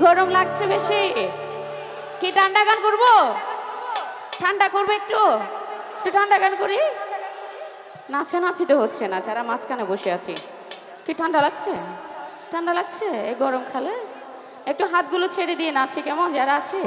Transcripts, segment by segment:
গরম লাগছে বেশি, কি ঠান্ডা গান করবো? ঠান্ডা করবো একটু একটু ঠান্ডা গান করি। নাচানাচি তো হচ্ছে না, যারা মাঝখানে বসে আছি। কি ঠান্ডা লাগছে? ঠান্ডা লাগছে এই গরম খালে? একটু হাতগুলো ছেড়ে দিয়ে নাচি কেমন যারা আছে।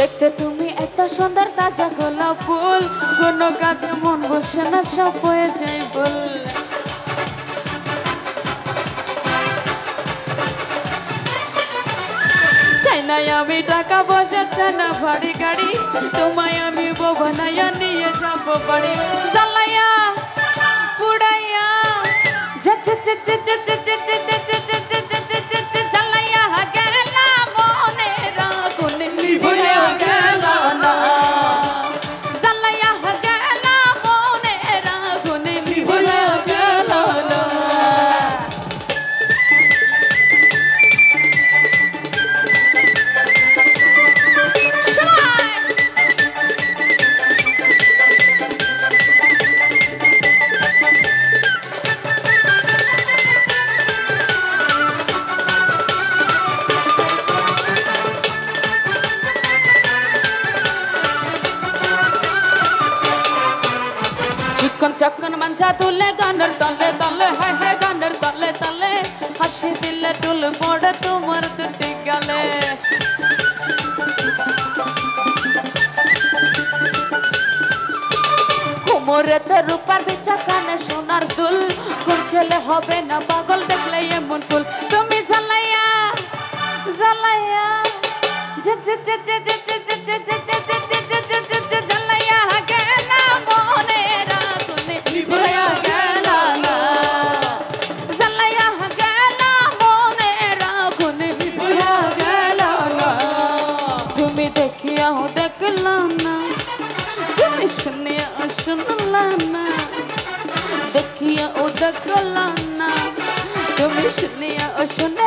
দেখতে তুমি একটা সুন্দর তাজা গোলাপ ফুল, কোনো কাজে মন বসে না, সব হয়ে যায় ভুল। চাই নাই আমি টাকা পয়সা, চাই না বাড়ি গাড়ি, তোমায় আমি বউ বানাইয়া নিয়ে যাবো বাড়ি। জ্বালাইয়া পুড়াইয়া জ্বালাইয়া গেলাম মনের আগুন নিভিয়া গেল না, জ্বালাইয়া গেলাম মনের আগুন নিভিয়া গেল না। চিকন চকন মাঞ্জা তুলে গানের তলে তলে, হায় হায় গানের তলে তলে, হাসি দিলে টুল পড়ে তোমার দুটি গালে। কোমরেতে রূপার বিচা, কানে সোনার দুল, কোন ছেলে হবে না পাগল দেখলে এমন ফুল। তুমি জ্বালাইয়া জ্বালাইয়া জ্বালাইয়া গেলাম মনের আগুন নিভিয়া গেল না, জ্বালাইয়া গেলাম মনের আগুন নিভিয়া গেল না। তুমি দেখিয়াও দেখলাম না, তুমি শুনিয়াও শুনলাম না, দেখিয়াও দেখলাম না, তুমি শুনিয়াও শুনলাম